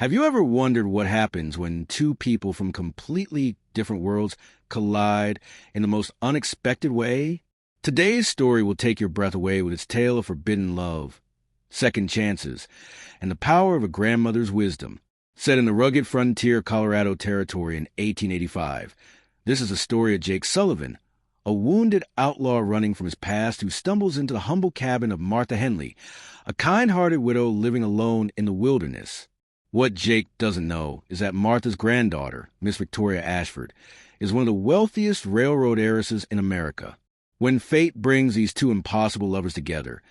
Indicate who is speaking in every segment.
Speaker 1: Have you ever wondered what happens when two people from completely different worlds collide in the most unexpected way? Today's story will take your breath away with its tale of forbidden love, second chances, and the power of a grandmother's wisdom. Set in the rugged frontier Colorado Territory in 1885, this is the story of Jake Sullivan, a wounded outlaw running from his past who stumbles into the humble cabin of Martha Henley, a kind-hearted widow living alone in the wilderness. What Jake doesn't know is that Martha's granddaughter, Miss Victoria Ashford, is one of the wealthiest railroad heiresses in America. When fate brings these two impossible lovers together,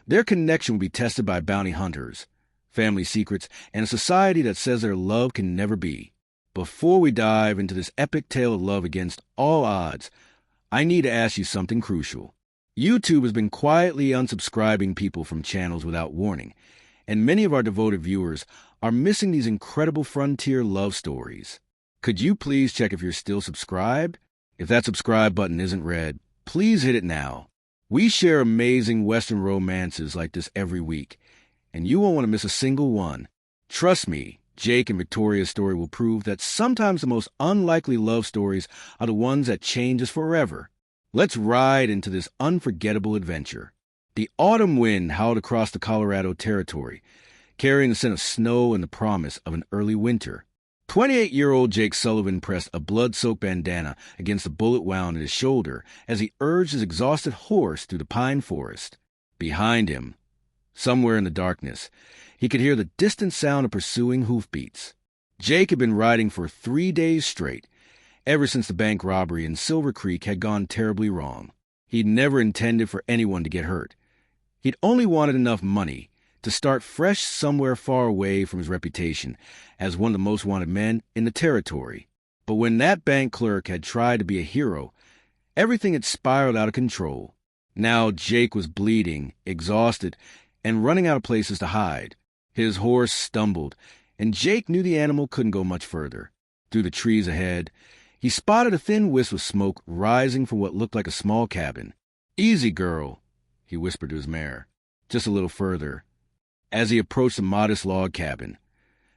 Speaker 1: their connection will be tested by bounty hunters, family secrets, and a society that says their love can never be. Before we dive into this epic tale of love against all odds, I need to ask you something crucial. YouTube has been quietly unsubscribing people from channels without warning, and many of our devoted viewers are missing these incredible frontier love stories. Could you please check if you're still subscribed? If that subscribe button isn't red, please hit it now. We share amazing Western romances like this every week, and you won't want to miss a single one. Trust me, Jake and Victoria's story will prove that sometimes the most unlikely love stories are the ones that change us forever. Let's ride into this unforgettable adventure. The autumn wind howled across the Colorado Territory, carrying the scent of snow and the promise of an early winter. 28-year-old Jake Sullivan pressed a blood-soaked bandana against the bullet wound at his shoulder as he urged his exhausted horse through the pine forest. Behind him, somewhere in the darkness, he could hear the distant sound of pursuing hoofbeats. Jake had been riding for 3 days straight, ever since the bank robbery in Silver Creek had gone terribly wrong. He'd never intended for anyone to get hurt. He'd only wanted enough money to start fresh somewhere far away from his reputation as one of the most wanted men in the territory. But when that bank clerk had tried to be a hero, everything had spiraled out of control. Now Jake was bleeding, exhausted, and running out of places to hide. His horse stumbled, and Jake knew the animal couldn't go much further. Through the trees ahead, he spotted a thin wisp of smoke rising from what looked like a small cabin. "Easy, girl," he whispered to his mare. Just a little further. As he approached the modest log cabin,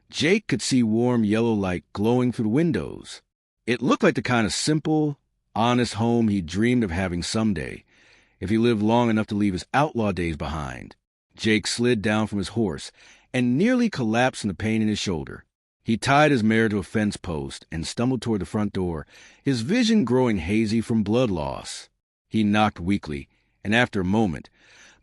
Speaker 1: Jake could see warm yellow light glowing through the windows. It looked like the kind of simple, honest home he dreamed of having someday, if he lived long enough to leave his outlaw days behind. Jake slid down from his horse and nearly collapsed from the pain in his shoulder. He tied his mare to a fence post and stumbled toward the front door, his vision growing hazy from blood loss. He knocked weakly, and after a moment,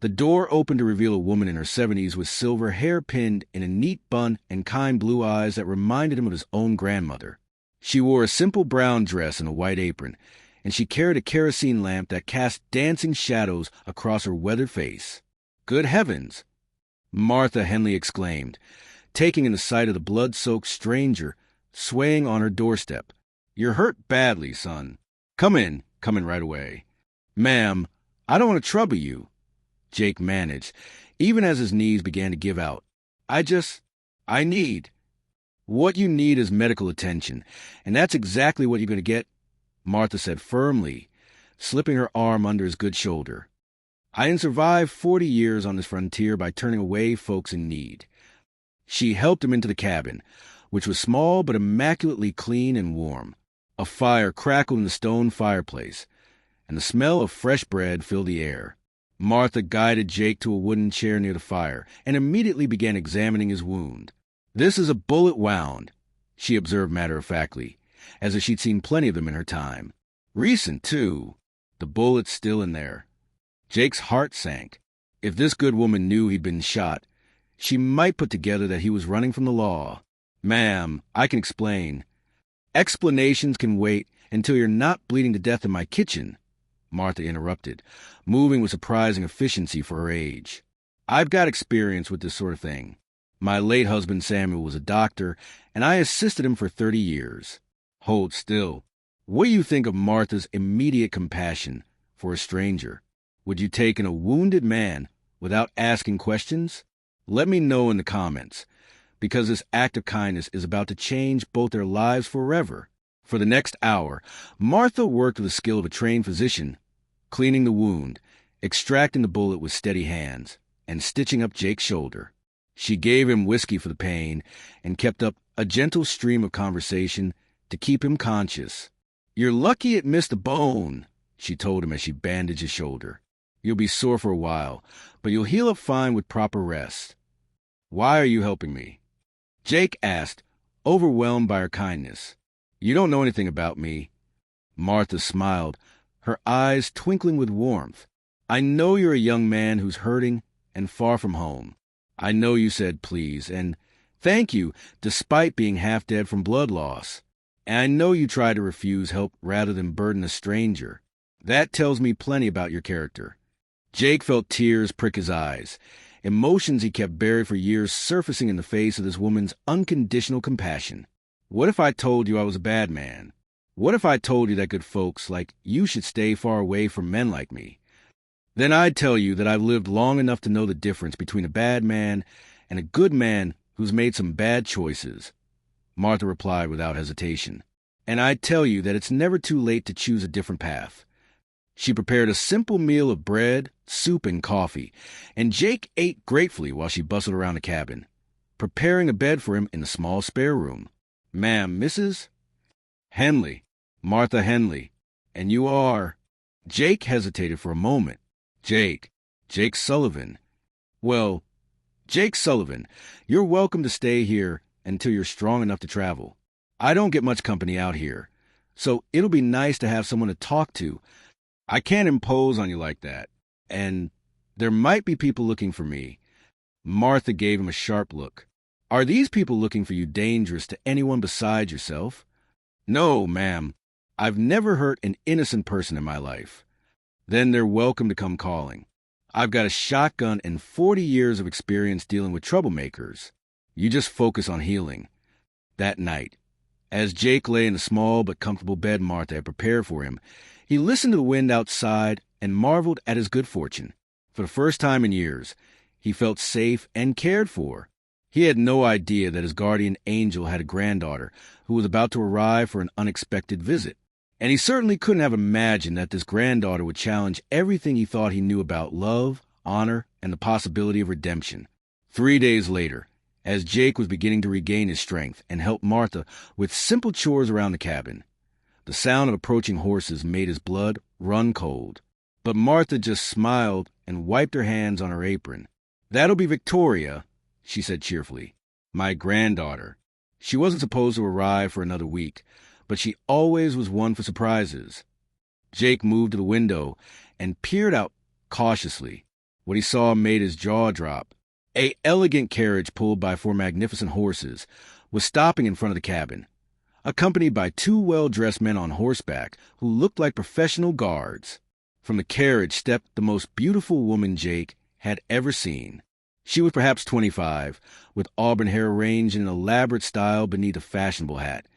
Speaker 1: the door opened to reveal a woman in her 70s with silver hair pinned in a neat bun and kind blue eyes that reminded him of his own grandmother. She wore a simple brown dress and a white apron, and she carried a kerosene lamp that cast dancing shadows across her weathered face. "Good heavens!" Martha Henley exclaimed, taking in the sight of the blood-soaked stranger swaying on her doorstep. "You're hurt badly, son. Come in right away." "Ma'am, I don't want to trouble you," Jake managed, even as his knees began to give out. I need. What you need is medical attention, and that's exactly what you're going to get," Martha said firmly, slipping her arm under his good shoulder. "I didn't survive 40 years on this frontier by turning away folks in need." She helped him into the cabin, which was small but immaculately clean and warm. A fire crackled in the stone fireplace, and the smell of fresh bread filled the air. Martha guided Jake to a wooden chair near the fire and immediately began examining his wound. "This is a bullet wound," she observed matter-of-factly, as if she'd seen plenty of them in her time. "Recent, too. The bullet's still in there." Jake's heart sank. If this good woman knew he'd been shot, she might put together that he was running from the law. "Ma'am, I can explain." "Explanations can wait until you're not bleeding to death in my kitchen," Martha interrupted, moving with surprising efficiency for her age. "I've got experience with this sort of thing. My late husband Samuel was a doctor, and I assisted him for 30 years. Hold still. What do you think of Martha's immediate compassion for a stranger? Would you take in a wounded man without asking questions? Let me know in the comments, because this act of kindness is about to change both their lives forever. For the next hour, Martha worked with the skill of a trained physician, cleaning the wound, extracting the bullet with steady hands, and stitching up Jake's shoulder. She gave him whiskey for the pain and kept up a gentle stream of conversation to keep him conscious. "You're lucky it missed a bone," she told him as she bandaged his shoulder. "You'll be sore for a while, but you'll heal up fine with proper rest." "Why are you helping me?" Jake asked, overwhelmed by her kindness. "You don't know anything about me." Martha smiled, her eyes twinkling with warmth. "I know you're a young man who's hurting and far from home. I know you said please and thank you despite being half dead from blood loss. And I know you tried to refuse help rather than burden a stranger. That tells me plenty about your character." Jake felt tears prick his eyes, emotions he kept buried for years surfacing in the face of this woman's unconditional compassion. "What if I told you I was a bad man? What if I told you that good folks like you should stay far away from men like me? Then I'd tell you that I've lived long enough to know the difference between a bad man and a good man who's made some bad choices," Martha replied without hesitation. "And I'd tell you that it's never too late to choose a different path." She prepared a simple meal of bread, soup, and coffee, and Jake ate gratefully while she bustled around the cabin, preparing a bed for him in the small spare room. "Ma'am, Mrs. Henley, Martha Henley, and you are—" Jake hesitated for a moment. Jake Sullivan. "Well, Jake Sullivan, you're welcome to stay here until you're strong enough to travel. I don't get much company out here, so it'll be nice to have someone to talk to. I can't impose on you like that. And there might be people looking for me." Martha gave him a sharp look. "Are these people looking for you dangerous to anyone besides yourself?" "No, ma'am. I've never hurt an innocent person in my life." "Then they're welcome to come calling. I've got a shotgun and 40 years of experience dealing with troublemakers. You just focus on healing." That night, as Jake lay in the small but comfortable bed Martha had prepared for him, he listened to the wind outside and marveled at his good fortune. For the first time in years, he felt safe and cared for. He had no idea that his guardian angel had a granddaughter who was about to arrive for an unexpected visit. And he certainly couldn't have imagined that this granddaughter would challenge everything he thought he knew about love, honor, and the possibility of redemption. 3 days later, as Jake was beginning to regain his strength and help Martha with simple chores around the cabin, the sound of approaching horses made his blood run cold. But Martha just smiled and wiped her hands on her apron. "That'll be Victoria," she said cheerfully. "My granddaughter. She wasn't supposed to arrive for another week, but she always was one for surprises." Jake moved to the window and peered out cautiously. What he saw made his jaw drop. An elegant carriage pulled by 4 magnificent horses was stopping in front of the cabin, accompanied by 2 well-dressed men on horseback who looked like professional guards. From the carriage stepped the most beautiful woman Jake had ever seen. She was perhaps 25, with auburn hair arranged in an elaborate style beneath a fashionable hat,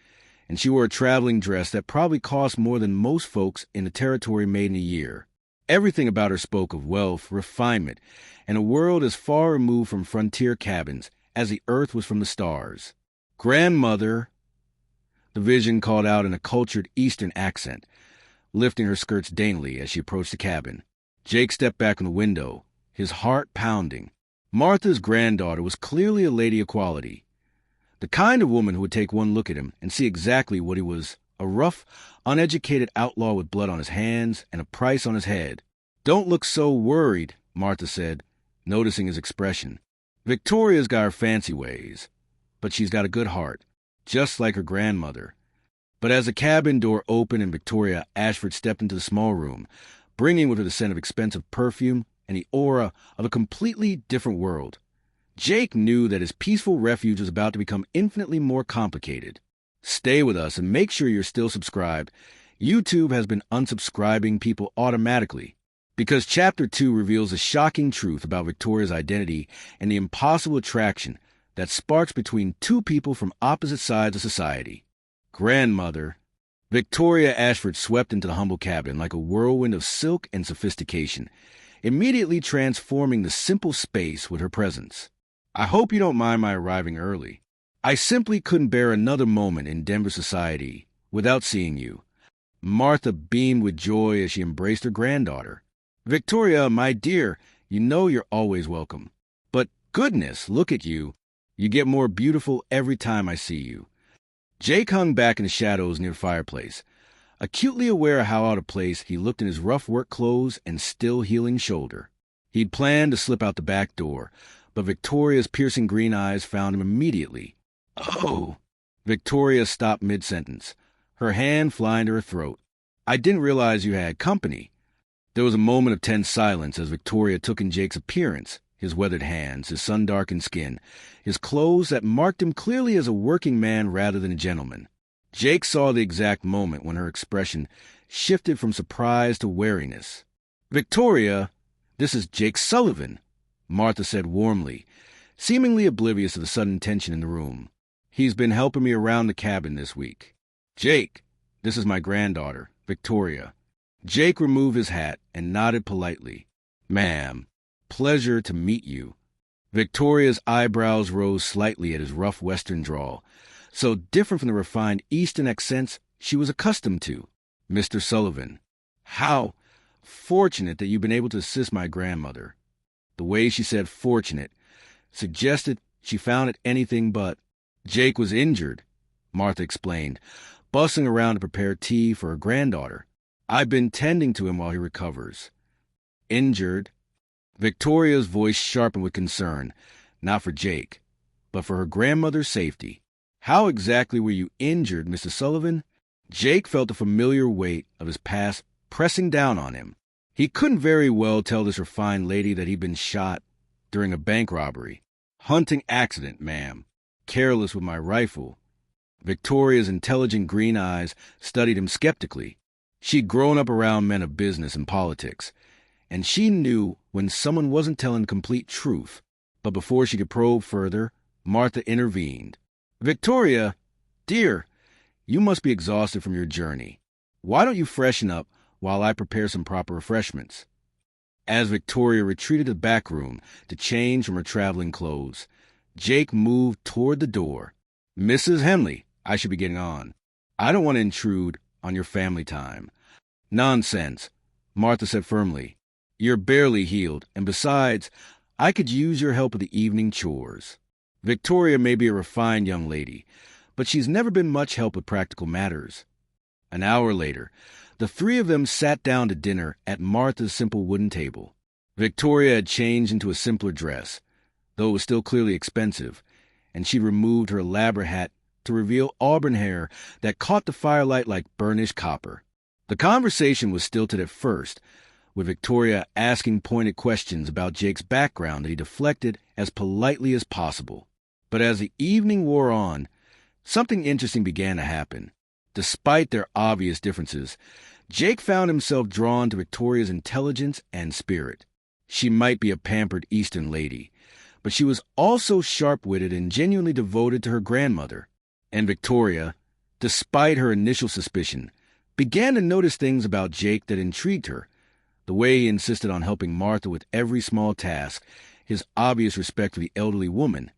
Speaker 1: and she wore a traveling dress that probably cost more than most folks in the territory made in a year. Everything about her spoke of wealth, refinement, and a world as far removed from frontier cabins as the earth was from the stars. "Grandmother," the vision called out in a cultured Eastern accent, lifting her skirts daintily as she approached the cabin. Jake stepped back from the window, his heart pounding. Martha's granddaughter was clearly a lady of quality, the kind of woman who would take one look at him and see exactly what he was, a rough, uneducated outlaw with blood on his hands and a price on his head. "Don't look so worried," Martha said, noticing his expression. "Victoria's got her fancy ways, but she's got a good heart, just like her grandmother." But as the cabin door opened and Victoria Ashford stepped into the small room, bringing with her the scent of expensive perfume and the aura of a completely different world, Jake knew that his peaceful refuge was about to become infinitely more complicated. Stay with us and make sure you're still subscribed. YouTube has been unsubscribing people automatically, because Chapter 2 reveals a shocking truth about Victoria's identity and the impossible attraction that sparks between 2 people from opposite sides of society. Grandmother. Victoria Ashford swept into the humble cabin like a whirlwind of silk and sophistication, immediately transforming the simple space with her presence. "I hope you don't mind my arriving early. I simply couldn't bear another moment in Denver society without seeing you." Martha beamed with joy as she embraced her granddaughter. "Victoria, my dear, you know you're always welcome. But Goodness, look at you. You get more beautiful every time I see you. Jake hung back in the shadows near the fireplace. Acutely aware of how out of place he looked in his rough work clothes and still healing shoulder. He'd planned to slip out the back door, but Victoria's piercing green eyes found him immediately. "Oh!" Victoria stopped mid-sentence, her hand flying to her throat. "I didn't realize you had company." There was a moment of tense silence as Victoria took in Jake's appearance, his weathered hands, his sun-darkened skin, his clothes that marked him clearly as a working man rather than a gentleman. Jake saw the exact moment when her expression shifted from surprise to wariness. "Victoria, this is Jake Sullivan," Martha said warmly, seemingly oblivious of the sudden tension in the room. "He's been helping me around the cabin this week." "Jake, this is my granddaughter, Victoria." Jake removed his hat and nodded politely. "Ma'am, pleasure to meet you." Victoria's eyebrows rose slightly at his rough Western drawl, so different from the refined Eastern accents she was accustomed to. "Mr. Sullivan, how fortunate that you've been able to assist my grandmother." The way she said fortunate suggested she found it anything but. "Jake was injured," Martha explained, bustling around to prepare tea for her granddaughter. "I've been tending to him while he recovers." "Injured?" Victoria's voice sharpened with concern, not for Jake, but for her grandmother's safety. "How exactly were you injured, Mr. Sullivan?" Jake felt the familiar weight of his past pressing down on him. He couldn't very well tell this refined lady that he'd been shot during a bank robbery. "Hunting accident, ma'am. Careless with my rifle." Victoria's intelligent green eyes studied him skeptically. She'd grown up around men of business and politics, and she knew when someone wasn't telling the complete truth. But before she could probe further, Martha intervened. "Victoria, dear, you must be exhausted from your journey. Why don't you freshen up while I prepare some proper refreshments?" As Victoria retreated to the back room to change from her traveling clothes, Jake moved toward the door. "Mrs. Henley, I should be getting on. I don't want to intrude on your family time." "Nonsense," Martha said firmly. "You're barely healed, and besides, I could use your help with the evening chores. Victoria may be a refined young lady, but she's never been much help with practical matters." An hour later, the three of them sat down to dinner at Martha's simple wooden table. Victoria had changed into a simpler dress, though it was still clearly expensive, and she removed her elaborate hat to reveal auburn hair that caught the firelight like burnished copper. The conversation was stilted at first, with Victoria asking pointed questions about Jake's background that he deflected as politely as possible. But as the evening wore on, something interesting began to happen. Despite their obvious differences, Jake found himself drawn to Victoria's intelligence and spirit. She might be a pampered Eastern lady, but she was also sharp-witted and genuinely devoted to her grandmother. And Victoria, despite her initial suspicion, began to notice things about Jake that intrigued her. The way he insisted on helping Martha with every small task, his obvious respect for the elderly woman,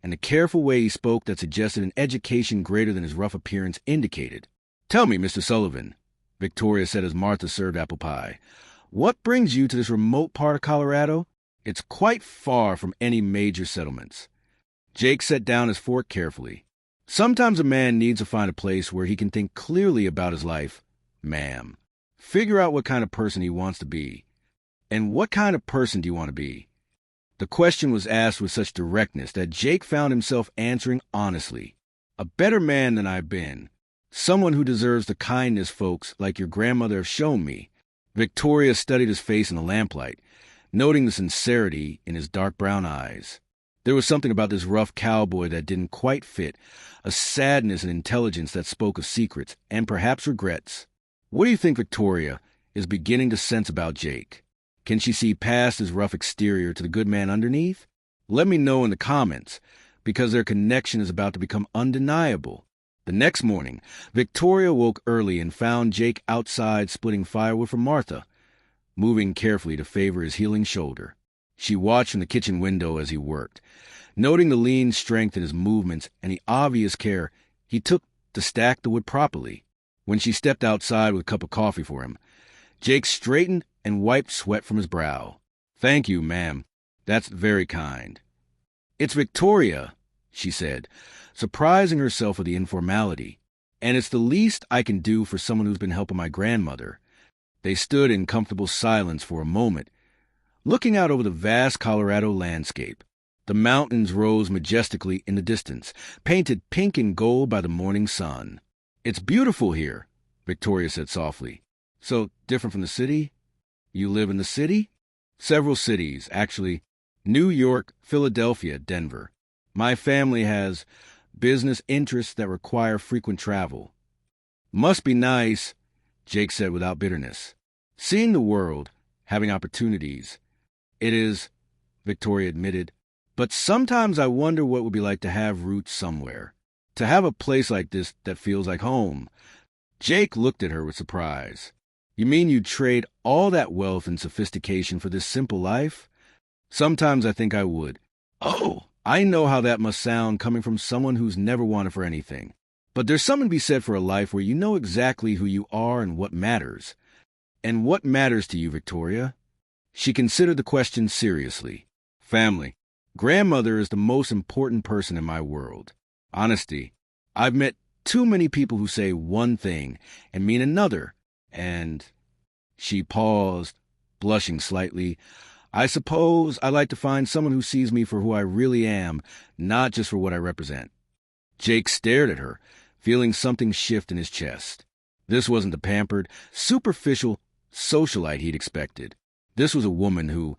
Speaker 1: and the careful way he spoke that suggested an education greater than his rough appearance indicated. "Tell me, Mr. Sullivan," Victoria said as Martha served apple pie, "what brings you to this remote part of Colorado? It's quite far from any major settlements." Jake set down his fork carefully. "Sometimes a man needs to find a place where he can think clearly about his life, ma'am. Figure out what kind of person he wants to be. And what kind of person do you want to be?" The question was asked with such directness that Jake found himself answering honestly. "A better man than I've been. Someone who deserves the kindness folks like your grandmother have shown me." Victoria studied his face in the lamplight, noting the sincerity in his dark brown eyes. There was something about this rough cowboy that didn't quite fit, a sadness and intelligence that spoke of secrets and perhaps regrets. "What do you think Victoria is beginning to sense about Jake? Can she see past his rough exterior to the good man underneath? Let me know in the comments, because their connection is about to become undeniable." The next morning, Victoria woke early and found Jake outside splitting firewood for Martha, moving carefully to favor his healing shoulder. She watched from the kitchen window as he worked, noting the lean strength in his movements and the obvious care he took to stack the wood properly. When she stepped outside with a cup of coffee for him, Jake straightened and wiped sweat from his brow. "Thank you, ma'am. That's very kind." "It's Victoria," she said, surprising herself with the informality. "And it's the least I can do for someone who's been helping my grandmother." They stood in comfortable silence for a moment, looking out over the vast Colorado landscape. The mountains rose majestically in the distance, painted pink and gold by the morning sun. "It's beautiful here," Victoria said softly. "So different from the city? You live in the city?" "Several cities, actually. New York, Philadelphia, Denver. My family has business interests that require frequent travel." "Must be nice," Jake said without bitterness. "Seeing the world, having opportunities." "It is," Victoria admitted. "But sometimes I wonder what it would be like to have roots somewhere. To have a place like this that feels like home." Jake looked at her with surprise. "You mean you'd trade all that wealth and sophistication for this simple life?" "Sometimes I think I would." "Oh, I know how that must sound coming from someone who's never wanted for anything. But there's something to be said for a life where you know exactly who you are and what matters." "And what matters to you, Victoria?" She considered the question seriously. "Family. Grandmother is the most important person in my world. Honesty. I've met too many people who say one thing and mean another, and—" She paused, blushing slightly. "I suppose I like to find someone who sees me for who I really am, not just for what I represent." Jake stared at her, feeling something shift in his chest. This wasn't the pampered, superficial socialite he'd expected. This was a woman who,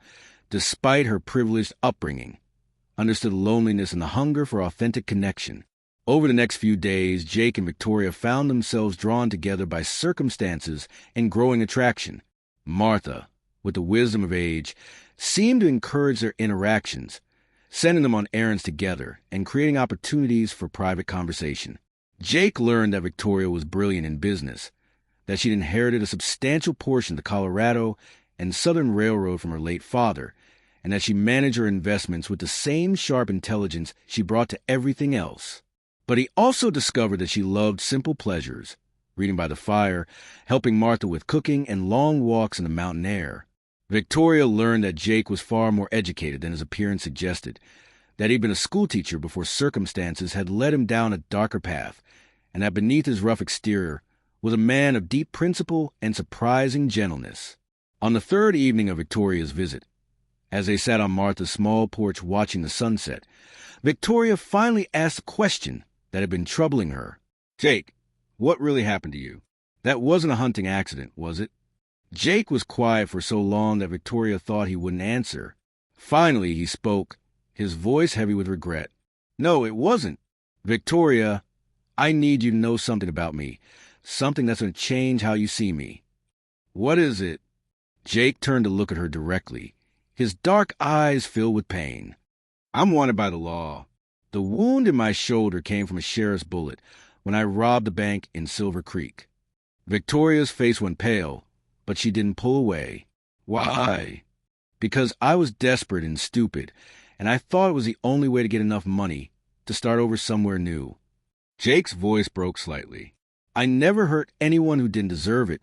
Speaker 1: despite her privileged upbringing, understood loneliness and the hunger for authentic connection. Over the next few days, Jake and Victoria found themselves drawn together by circumstances and growing attraction. Martha, with the wisdom of age, seemed to encourage their interactions, sending them on errands together and creating opportunities for private conversation. Jake learned that Victoria was brilliant in business, that she'd inherited a substantial portion of the Colorado and Southern Railroad from her late father, and that she managed her investments with the same sharp intelligence she brought to everything else. But he also discovered that she loved simple pleasures, reading by the fire, helping Martha with cooking, and long walks in the mountain air. Victoria learned that Jake was far more educated than his appearance suggested, that he'd been a schoolteacher before circumstances had led him down a darker path, and that beneath his rough exterior was a man of deep principle and surprising gentleness. On the third evening of Victoria's visit, as they sat on Martha's small porch watching the sunset, Victoria finally asked a question that had been troubling her. "Jake, what really happened to you? That wasn't a hunting accident, was it?" Jake was quiet for so long that Victoria thought he wouldn't answer. Finally, he spoke, his voice heavy with regret. "No, it wasn't. Victoria, I need you to know something about me, something that's going to change how you see me." "What is it?" Jake turned to look at her directly, his dark eyes filled with pain. "I'm wanted by the law. The wound in my shoulder came from a sheriff's bullet when I robbed the bank in Silver Creek." Victoria's face went pale, but she didn't pull away. "Why?" "Because I was desperate and stupid, and I thought it was the only way to get enough money to start over somewhere new." Jake's voice broke slightly. "I never hurt anyone who didn't deserve it,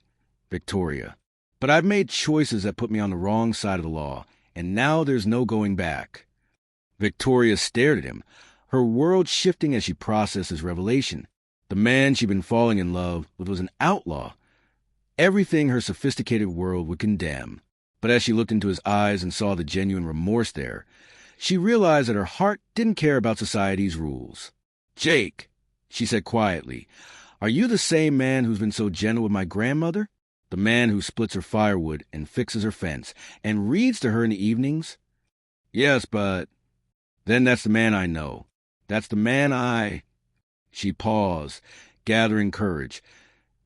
Speaker 1: Victoria. But I've made choices that put me on the wrong side of the law, and now there's no going back." Victoria stared at him, her world shifting as she processed his revelation. The man she'd been falling in love with was an outlaw, everything her sophisticated world would condemn. But as she looked into his eyes and saw the genuine remorse there, she realized that her heart didn't care about society's rules. "Jake," she said quietly, "are you the same man who's been so gentle with my grandmother? The man who splits her firewood and fixes her fence and reads to her in the evenings?" "Yes, but—" "Then that's the man I know. That's the man I—" She paused, gathering courage.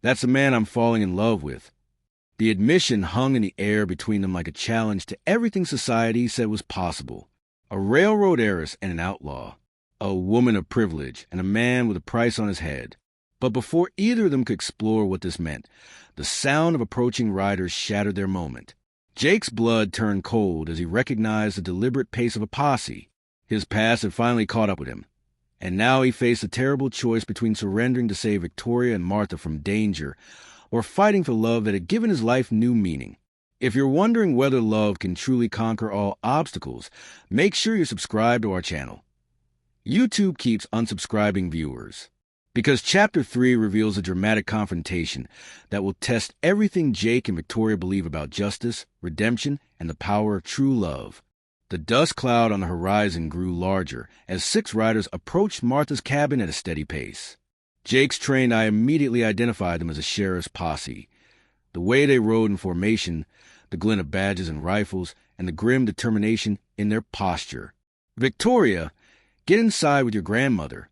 Speaker 1: "That's the man I'm falling in love with." The admission hung in the air between them like a challenge to everything society said was possible. A railroad heiress and an outlaw. A woman of privilege and a man with a price on his head. But before either of them could explore what this meant, the sound of approaching riders shattered their moment. Jake's blood turned cold as he recognized the deliberate pace of a posse. His past had finally caught up with him, and now he faced a terrible choice between surrendering to save Victoria and Martha from danger or fighting for love that had given his life new meaning. If you're wondering whether love can truly conquer all obstacles, make sure you're subscribed to our channel. YouTube keeps unsubscribing viewers because Chapter 3 reveals a dramatic confrontation that will test everything Jake and Victoria believe about justice, redemption, and the power of true love. The dust cloud on the horizon grew larger as 6 riders approached Martha's cabin at a steady pace. Jake's trained eye immediately identified them as a sheriff's posse. The way they rode in formation, the glint of badges and rifles, and the grim determination in their posture. "Victoria, get inside with your grandmother,"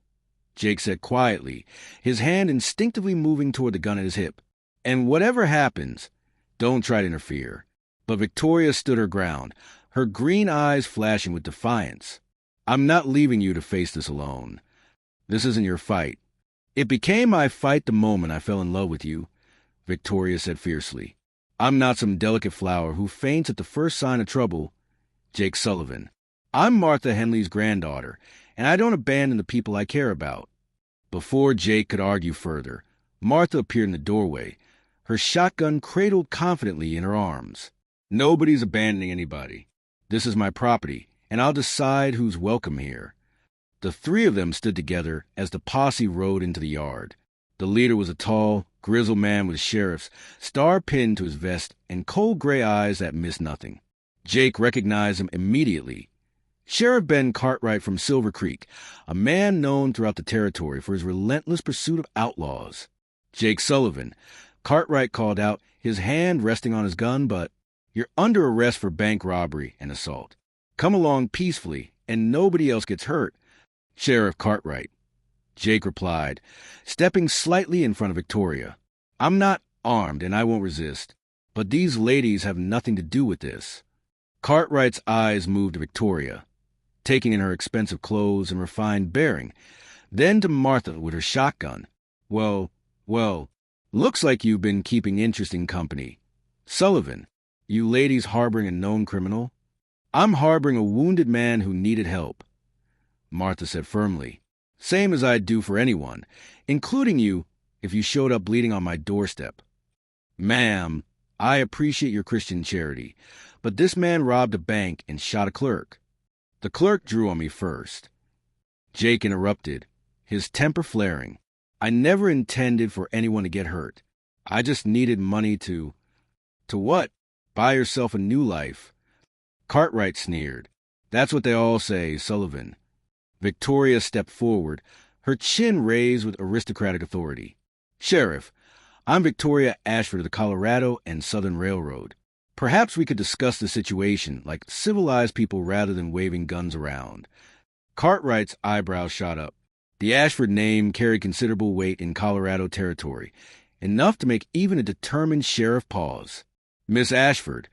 Speaker 1: Jake said quietly, his hand instinctively moving toward the gun at his hip. "And whatever happens, don't try to interfere." But Victoria stood her ground, her green eyes flashing with defiance. "I'm not leaving you to face this alone. This isn't your fight." "It became my fight the moment I fell in love with you," Victoria said fiercely. "I'm not some delicate flower who faints at the first sign of trouble." Jake Sullivan. "I'm Martha Henley's granddaughter, and I don't abandon the people I care about." Before Jake could argue further, Martha appeared in the doorway, her shotgun cradled confidently in her arms. "Nobody's abandoning anybody. This is my property, and I'll decide who's welcome here." The 3 of them stood together as the posse rode into the yard. The leader was a tall, grizzled man with sheriff's star pinned to his vest and cold gray eyes that missed nothing. Jake recognized him immediately. Sheriff Ben Cartwright from Silver Creek, a man known throughout the territory for his relentless pursuit of outlaws. "Jake Sullivan," Cartwright called out, his hand resting on his gun, "but you're under arrest for bank robbery and assault. Come along peacefully, and nobody else gets hurt." "Sheriff Cartwright," Jake replied, stepping slightly in front of Victoria. "I'm not armed, and I won't resist. But these ladies have nothing to do with this." Cartwright's eyes moved to Victoria, taking in her expensive clothes and refined bearing, then to Martha with her shotgun. Well, looks like you've been keeping interesting company. Sullivan, you ladies harboring a known criminal?" "I'm harboring a wounded man who needed help," Martha said firmly. "Same as I'd do for anyone, including you if you showed up bleeding on my doorstep." "Ma'am, I appreciate your Christian charity, but this man robbed a bank and shot a clerk. The clerk drew on me first." Jake interrupted, his temper flaring. "I never intended for anyone to get hurt. I just needed money to..." "To what?" "Buy yourself a new life." Cartwright sneered. "That's what they all say, Sullivan." Victoria stepped forward, her chin raised with aristocratic authority. "Sheriff, I'm Victoria Ashford of the Colorado and Southern Railroad. Perhaps we could discuss the situation like civilized people rather than waving guns around." Cartwright's eyebrows shot up. The Ashford name carried considerable weight in Colorado territory, enough to make even a determined sheriff pause. "Miss Ashford,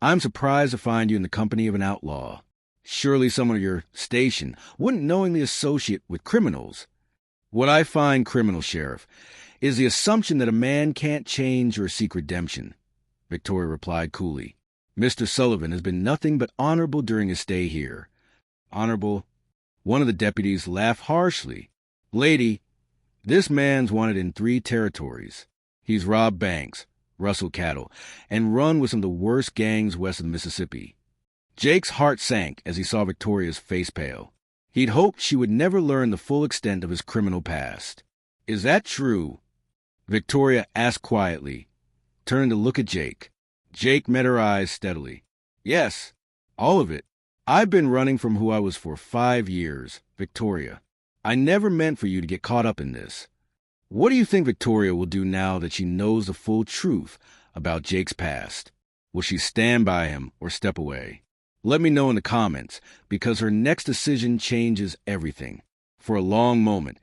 Speaker 1: I'm surprised to find you in the company of an outlaw. Surely someone of your station wouldn't knowingly associate with criminals." "What I find criminal, Sheriff, is the assumption that a man can't change or seek redemption," Victoria replied coolly. "Mr. Sullivan has been nothing but honorable during his stay here." "Honorable?" One of the deputies laughed harshly. "Lady, this man's wanted in 3 territories. He's robbed banks, rustled cattle, and run with some of the worst gangs west of the Mississippi." Jake's heart sank as he saw Victoria's face pale. He'd hoped she would never learn the full extent of his criminal past. "Is that true?" Victoria asked quietly, turning to look at Jake. Jake met her eyes steadily. "Yes, all of it. I've been running from who I was for 5 years, Victoria. I never meant for you to get caught up in this." What do you think Victoria will do now that she knows the full truth about Jake's past? Will she stand by him or step away? Let me know in the comments, because her next decision changes everything. For a long moment,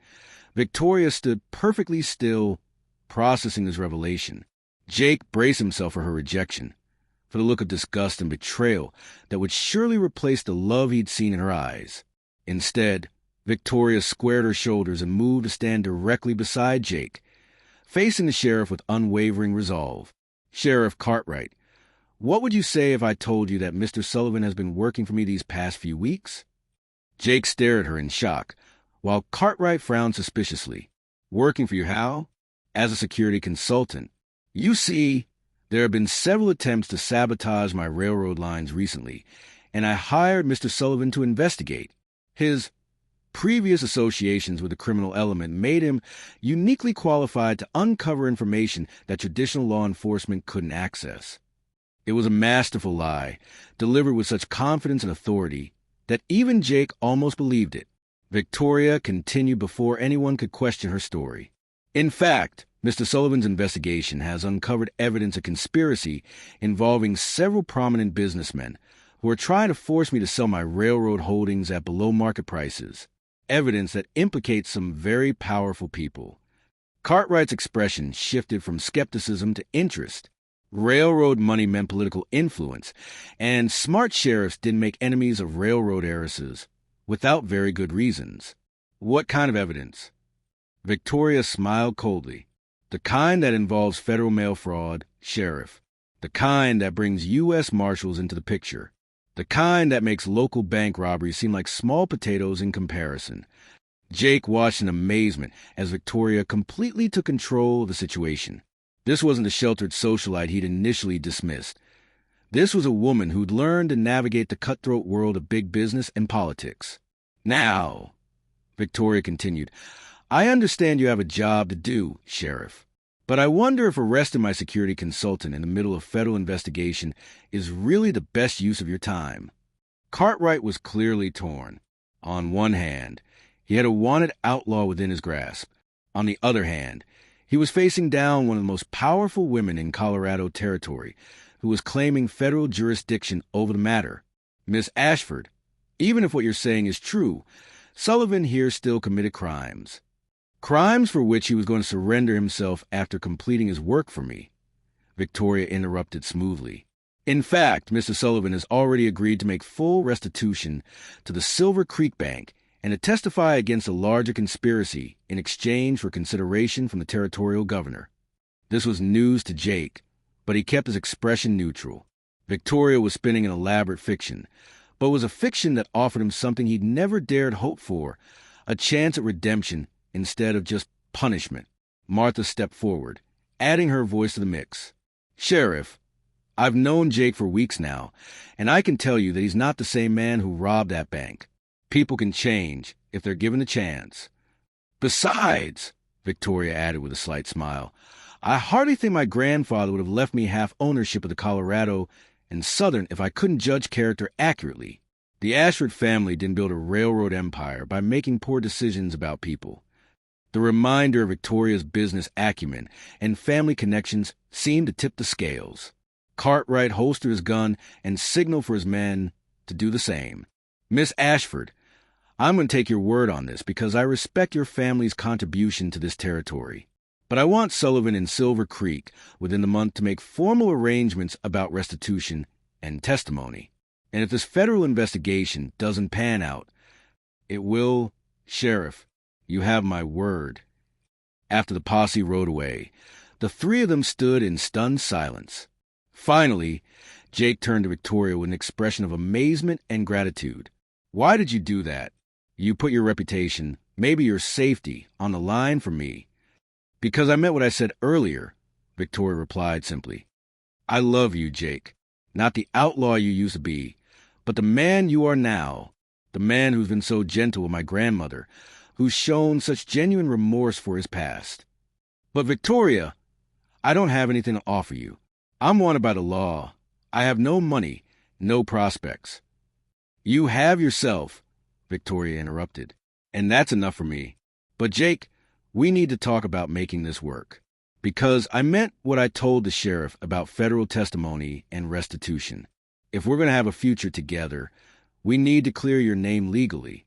Speaker 1: Victoria stood perfectly still, processing this revelation. Jake braced himself for her rejection, for the look of disgust and betrayal that would surely replace the love he'd seen in her eyes. Instead, Victoria squared her shoulders and moved to stand directly beside Jake, facing the sheriff with unwavering resolve. "Sheriff Cartwright, what would you say if I told you that Mr. Sullivan has been working for me these past few weeks?" Jake stared at her in shock, while Cartwright frowned suspiciously. "Working for you how?" "As a security consultant. You see, There have been several attempts to sabotage my railroad lines recently, and I hired Mr. Sullivan to investigate. His previous associations with the criminal element made him uniquely qualified to uncover information that traditional law enforcement couldn't access. It was a masterful lie, delivered with such confidence and authority that even Jake almost believed it. Victoria continued before anyone could question her story. In fact, Mr. Sullivan's investigation has uncovered evidence of conspiracy involving several prominent businessmen who are trying to force me to sell my railroad holdings at below market prices, evidence that implicates some very powerful people. Cartwright's expression shifted from skepticism to interest. Railroad money meant political influence, and smart sheriffs didn't make enemies of railroad heiresses without very good reasons. What kind of evidence? Victoria smiled coldly. The kind that involves federal mail fraud, sheriff. The kind that brings U.S. Marshals into the picture. The kind that makes local bank robberies seem like small potatoes in comparison. Jake watched in amazement as Victoria completely took control of the situation. This wasn't the sheltered socialite he'd initially dismissed. This was a woman who'd learned to navigate the cutthroat world of big business and politics. Now, Victoria continued, I understand you have a job to do, Sheriff. But I wonder if arresting my security consultant in the middle of a federal investigation is really the best use of your time. Cartwright was clearly torn. On one hand, he had a wanted outlaw within his grasp. On the other hand, he was facing down one of the most powerful women in Colorado territory, who was claiming federal jurisdiction over the matter. Miss Ashford, even if what you're saying is true, Sullivan here still committed crimes. Crimes for which he was going to surrender himself after completing his work for me. Victoria interrupted smoothly. In fact, Mr. Sullivan has already agreed to make full restitution to the Silver Creek Bank and to testify against a larger conspiracy in exchange for consideration from the territorial governor. This was news to Jake, but he kept his expression neutral. Victoria was spinning an elaborate fiction, but it was a fiction that offered him something he'd never dared hope for, a chance at redemption instead of just punishment. Martha stepped forward, adding her voice to the mix. Sheriff, I've known Jake for weeks now, and I can tell you that he's not the same man who robbed that bank. People can change if they're given a chance. Besides, Victoria added with a slight smile, I hardly think my grandfather would have left me half ownership of the Colorado and Southern if I couldn't judge character accurately. The Ashford family didn't build a railroad empire by making poor decisions about people. The reminder of Victoria's business acumen and family connections seemed to tip the scales. Cartwright holstered his gun and signaled for his men to do the same. Miss Ashford, I'm going to take your word on this because I respect your family's contribution to this territory. But I want Sullivan and Silver Creek within the month to make formal arrangements about restitution and testimony. And if this federal investigation doesn't pan out, it will, Sheriff, you have my word. After the posse rode away, the three of them stood in stunned silence. Finally, Jake turned to Victoria with an expression of amazement and gratitude. Why did you do that? You put your reputation, maybe your safety, on the line for me. Because I meant what I said earlier, Victoria replied simply. I love you, Jake. Not the outlaw you used to be, but the man you are now. The man who's been so gentle with my grandmother, who's shown such genuine remorse for his past. But Victoria, I don't have anything to offer you. I'm wanted by the law. I have no money, no prospects. You have yourself, Victoria interrupted, and that's enough for me. But Jake, we need to talk about making this work. Because I meant what I told the sheriff about federal testimony and restitution. If we're going to have a future together, we need to clear your name legally.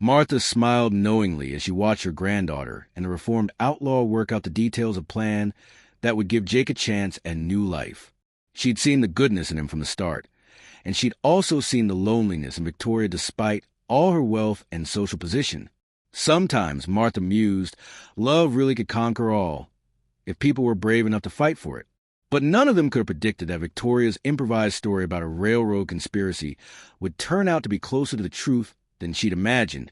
Speaker 1: Martha smiled knowingly as she watched her granddaughter and the reformed outlaw work out the details of a plan that would give Jake a chance at new life. She'd seen the goodness in him from the start, and she'd also seen the loneliness in Victoria despite all her wealth and social position. Sometimes, Martha mused, love really could conquer all, if people were brave enough to fight for it. But none of them could have predicted that Victoria's improvised story about a railroad conspiracy would turn out to be closer to the truth than she'd imagined,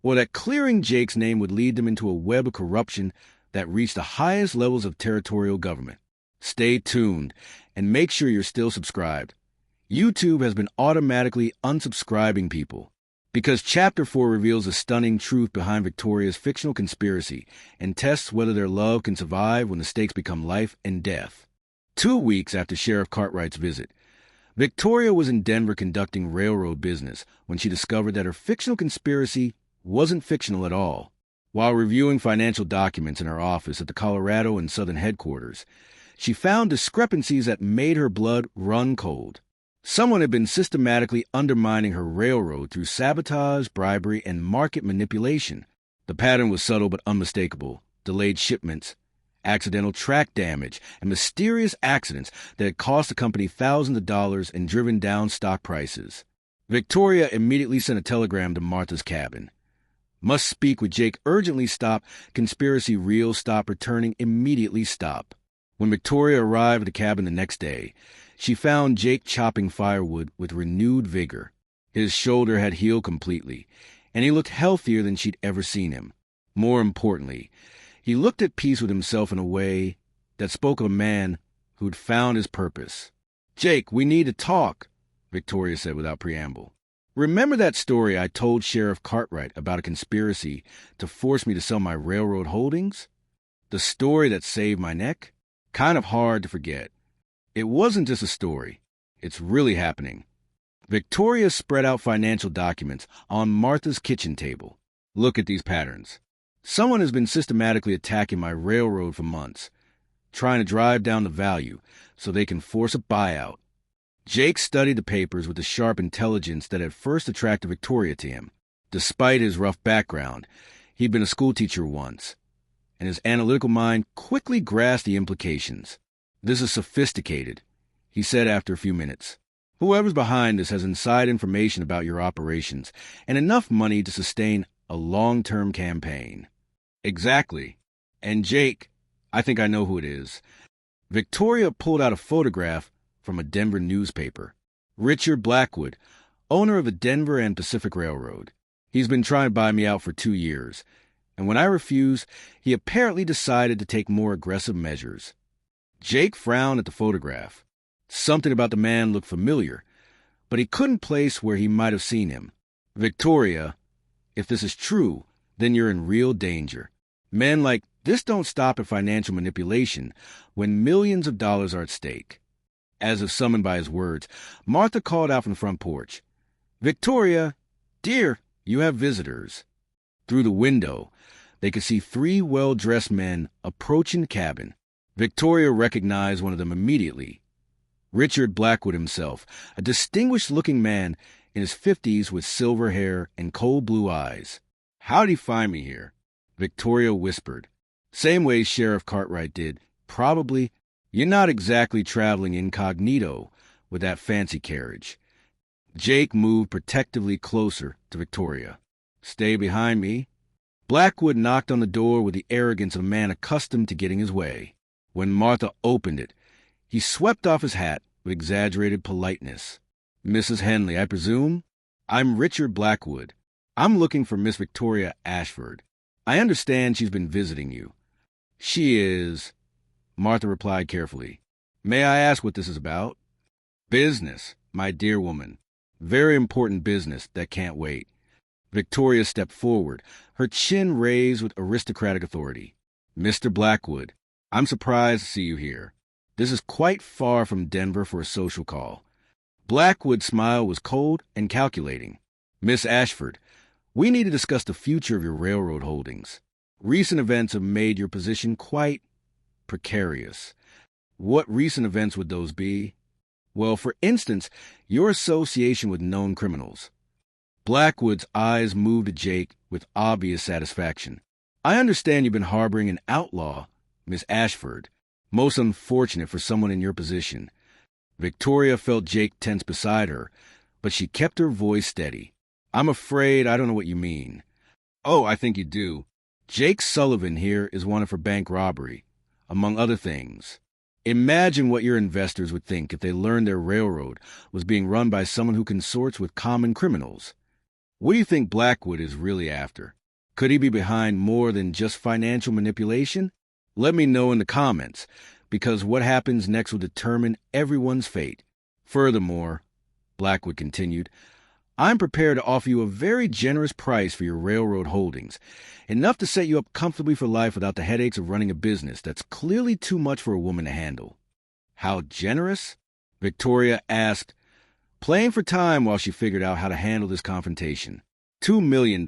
Speaker 1: or that clearing Jake's name would lead them into a web of corruption that reached the highest levels of territorial government. Stay tuned, and make sure you're still subscribed. YouTube has been automatically unsubscribing people because Chapter 4 reveals the stunning truth behind Victoria's fictional conspiracy and tests whether their love can survive when the stakes become life and death. 2 weeks after Sheriff Cartwright's visit, Victoria was in Denver conducting railroad business when she discovered that her fictional conspiracy wasn't fictional at all. While reviewing financial documents in her office at the Colorado and Southern headquarters, she found discrepancies that made her blood run cold. Someone had been systematically undermining her railroad through sabotage, bribery, and market manipulation. The pattern was subtle but unmistakable: delayed shipments, accidental track damage, and mysterious accidents that had cost the company thousands of dollars and driven down stock prices. Victoria immediately sent a telegram to Martha's cabin. Must speak with Jake urgently. Stop. Conspiracy real. Stop. Returning immediately. Stop. When Victoria arrived at the cabin the next day, she found Jake chopping firewood with renewed vigor. His shoulder had healed completely, and he looked healthier than she'd ever seen him. More importantly, he looked at peace with himself in a way that spoke of a man who'd found his purpose. "Jake, we need to talk," Victoria said without preamble. "Remember that story I told Sheriff Cartwright about a conspiracy to force me to sell my railroad holdings? The story that saved my neck? Kind of hard to forget. It wasn't just a story. It's really happening." Victoria spread out financial documents on Martha's kitchen table. "Look at these patterns. Someone has been systematically attacking my railroad for months, trying to drive down the value so they can force a buyout." Jake studied the papers with the sharp intelligence that had first attracted Victoria to him. Despite his rough background, he'd been a schoolteacher once, and his analytical mind quickly grasped the implications. "This is sophisticated," he said after a few minutes. "Whoever's behind this has inside information about your operations and enough money to sustain a long-term campaign." "Exactly. And Jake, I think I know who it is." Victoria pulled out a photograph from a Denver newspaper. "Richard Blackwood, owner of the Denver and Pacific Railroad. He's been trying to buy me out for 2 years, and when I refused, he apparently decided to take more aggressive measures." Jake frowned at the photograph. Something about the man looked familiar, but he couldn't place where he might have seen him. "Victoria, if this is true, then you're in real danger. Men like this don't stop at financial manipulation when millions of dollars are at stake." As if summoned by his words, Martha called out from the front porch, "Victoria, dear, you have visitors." Through the window, they could see 3 well-dressed men approaching the cabin. Victoria recognized one of them immediately. Richard Blackwood himself, a distinguished-looking man in his 50s with silver hair and cold blue eyes. "How'd he find me here?" Victoria whispered. "Same way Sheriff Cartwright did. Probably. You're not exactly traveling incognito with that fancy carriage." Jake moved protectively closer to Victoria. "Stay behind me." Blackwood knocked on the door with the arrogance of a man accustomed to getting his way. When Martha opened it, he swept off his hat with exaggerated politeness. "Mrs. Henley, I presume? I'm Richard Blackwood. I'm looking for Miss Victoria Ashford. I understand she's been visiting you." "She is," Martha replied carefully. "May I ask what this is about?" "Business, my dear woman. Very important business that can't wait." Victoria stepped forward, her chin raised with aristocratic authority. "Mr. Blackwood, I'm surprised to see you here. This is quite far from Denver for a social call." Blackwood's smile was cold and calculating. "Miss Ashford, we need to discuss the future of your railroad holdings. Recent events have made your position quite precarious." "What recent events would those be?" "Well, for instance, your association with known criminals." Blackwood's eyes moved to Jake with obvious satisfaction. "I understand you've been harboring an outlaw, Miss Ashford. Most unfortunate for someone in your position." Victoria felt Jake tense beside her, but she kept her voice steady. "I'm afraid I don't know what you mean." "Oh, I think you do. Jake Sullivan here is wanted for bank robbery, among other things. Imagine what your investors would think if they learned their railroad was being run by someone who consorts with common criminals. What do you think Blackwood is really after? Could he be behind more than just financial manipulation? Let me know in the comments. because what happens next will determine everyone's fate. Furthermore, Blackwood continued, I'm prepared to offer you a very generous price for your railroad holdings, enough to set you up comfortably for life without the headaches of running a business that's clearly too much for a woman to handle. How generous? Victoria asked, playing for time while she figured out how to handle this confrontation. $2 million.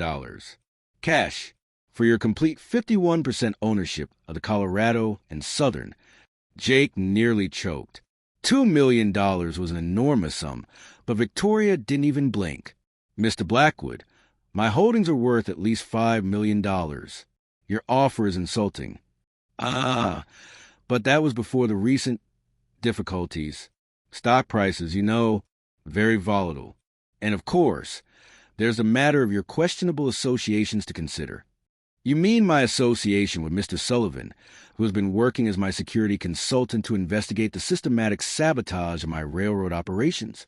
Speaker 1: Cash for your complete 51% ownership of the Colorado and Southern. Jake nearly choked. $2 million was an enormous sum, but Victoria didn't even blink. Mr. Blackwood, my holdings are worth at least $5 million. Your offer is insulting. But that was before the recent difficulties. Stock prices, very volatile. And of course, there's the matter of your questionable associations to consider. You mean my association with Mr. Sullivan, who has been working as my security consultant to investigate the systematic sabotage of my railroad operations?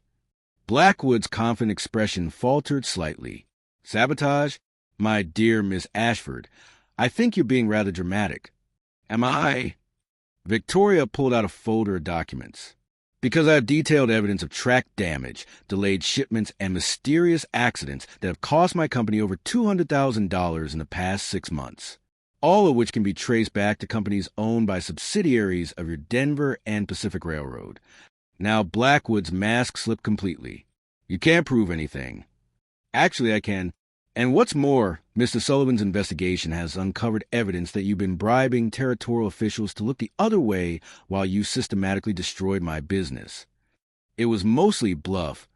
Speaker 1: Blackwood's confident expression faltered slightly. Sabotage? My dear Miss Ashford, I think you're being rather dramatic. Am I? Victoria pulled out a folder of documents. Because I have detailed evidence of track damage, delayed shipments, and mysterious accidents that have cost my company over $200,000 in the past 6 months, all of which can be traced back to companies owned by subsidiaries of your Denver and Pacific Railroad. Now Blackwood's mask slipped completely. You can't prove anything. Actually, I can. And what's more, Mr. Sullivan's investigation has uncovered evidence that you've been bribing territorial officials to look the other way while you systematically destroyed my business. It was mostly bluff,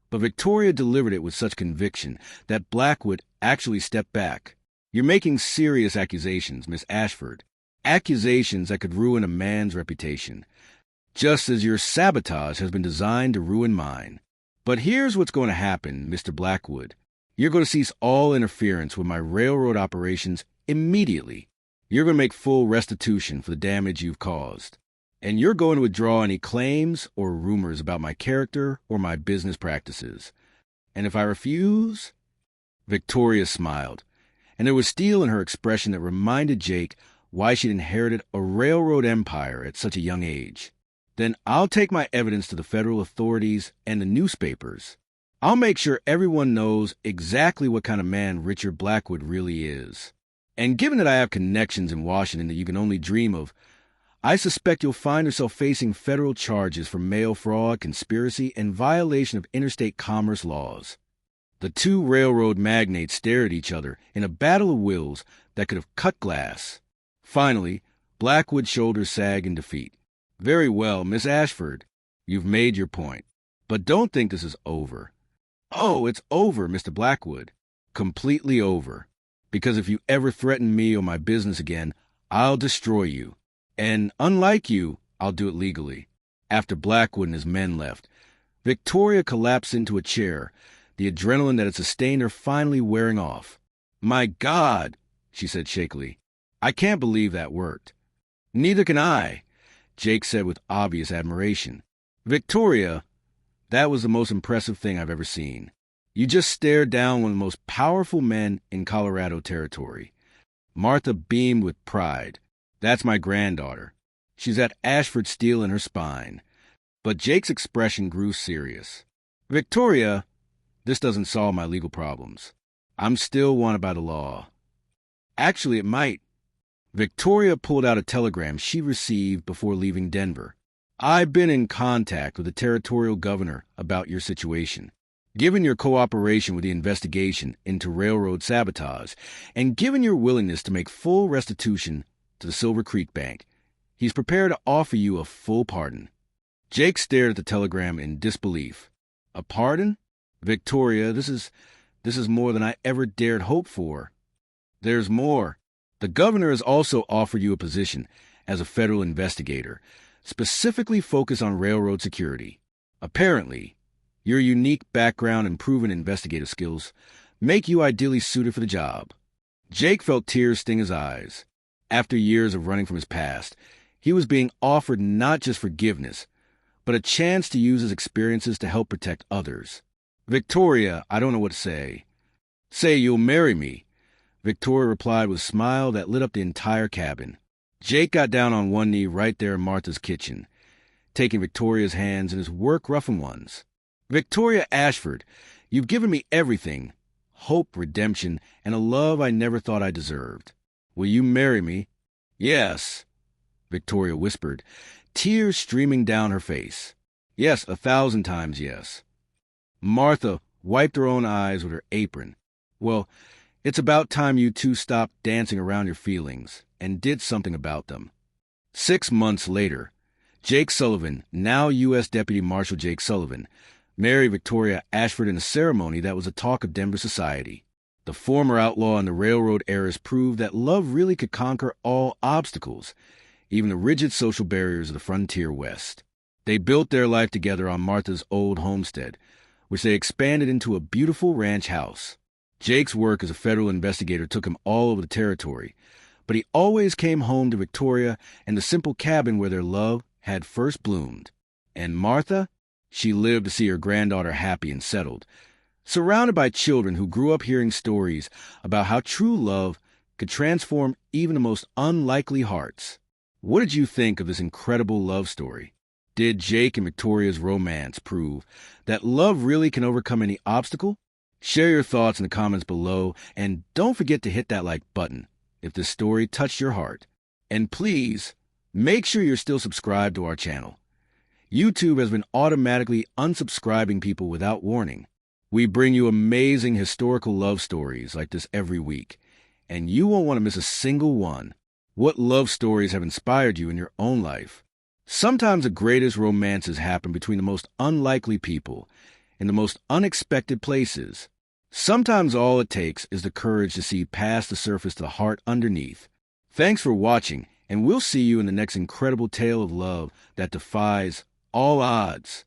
Speaker 1: but Victoria delivered it with such conviction that Blackwood actually stepped back. You're making serious accusations, Miss Ashford. Accusations that could ruin a man's reputation, just as your sabotage has been designed to ruin mine. But here's what's going to happen, Mr. Blackwood. You're going to cease all interference with my railroad operations immediately. You're going to make full restitution for the damage you've caused. And you're going to withdraw any claims or rumors about my character or my business practices. And if I refuse? Victoria smiled, and there was steel in her expression that reminded Jake why she'd inherited a railroad empire at such a young age. Then I'll take my evidence to the federal authorities and the newspapers. I'll make sure everyone knows exactly what kind of man Richard Blackwood really is. And given that I have connections in Washington that you can only dream of, I suspect you'll find yourself facing federal charges for mail fraud, conspiracy, and violation of interstate commerce laws. The two railroad magnates stared at each other in a battle of wills that could have cut glass. Finally, Blackwood's shoulders sagged in defeat. Very well, Miss Ashford, you've made your point. But don't think this is over. Oh, it's over, Mr. Blackwood. Completely over. Because if you ever threaten me or my business again, I'll destroy you. And unlike you, I'll do it legally. After Blackwood and his men left, Victoria collapsed into a chair, the adrenaline that had sustained her finally wearing off. My God, she said shakily. I can't believe that worked. Neither can I, Jake said with obvious admiration. Victoria, that was the most impressive thing I've ever seen. You just stared down one of the most powerful men in Colorado territory. Martha beamed with pride. That's my granddaughter. She's at Ashford steel in her spine. But Jake's expression grew serious. Victoria, this doesn't solve my legal problems. I'm still wanted by the law. Actually, it might. Victoria pulled out a telegram she received before leaving Denver. I've been in contact with the territorial governor about your situation. Given your cooperation with the investigation into railroad sabotage, and given your willingness to make full restitution to the Silver Creek Bank, he's prepared to offer you a full pardon. Jake stared at the telegram in disbelief. A pardon? Victoria, this is more than I ever dared hope for. There's more. The governor has also offered you a position as a federal investigator, specifically focused on railroad security. Apparently, your unique background and proven investigative skills make you ideally suited for the job. Jake felt tears sting his eyes. After years of running from his past, he was being offered not just forgiveness, but a chance to use his experiences to help protect others. Victoria, I don't know what to say. Say you'll marry me, Victoria replied with a smile that lit up the entire cabin. Jake got down on one knee right there in Martha's kitchen, taking Victoria's hands in his work-roughened ones. "Victoria Ashford, you've given me everything, hope, redemption, and a love I never thought I deserved. Will you marry me?" "Yes," Victoria whispered, tears streaming down her face. "Yes, 1,000 times yes." Martha wiped her own eyes with her apron. "Well, it's about time you two stopped dancing around your feelings and did something about them." 6 months later, Jake Sullivan, now U.S. Deputy Marshal Jake Sullivan, married Victoria Ashford in a ceremony that was a talk of Denver society. The former outlaw and the railroad heiress proved that love really could conquer all obstacles, even the rigid social barriers of the frontier West. They built their life together on Martha's old homestead, which they expanded into a beautiful ranch house. Jake's work as a federal investigator took him all over the territory, but he always came home to Victoria and the simple cabin where their love had first bloomed. And Martha? She lived to see her granddaughter happy and settled, surrounded by children who grew up hearing stories about how true love could transform even the most unlikely hearts. What did you think of this incredible love story? Did Jake and Victoria's romance prove that love really can overcome any obstacle? Share your thoughts in the comments below, and don't forget to hit that like button if this story touched your heart. And please, make sure you're still subscribed to our channel. YouTube has been automatically unsubscribing people without warning. We bring you amazing historical love stories like this every week, and you won't want to miss a single one. What love stories have inspired you in your own life? Sometimes the greatest romances happen between the most unlikely people, in the most unexpected places. Sometimes all it takes is the courage to see past the surface to the heart underneath. Thanks for watching, and we'll see you in the next incredible tale of love that defies all odds.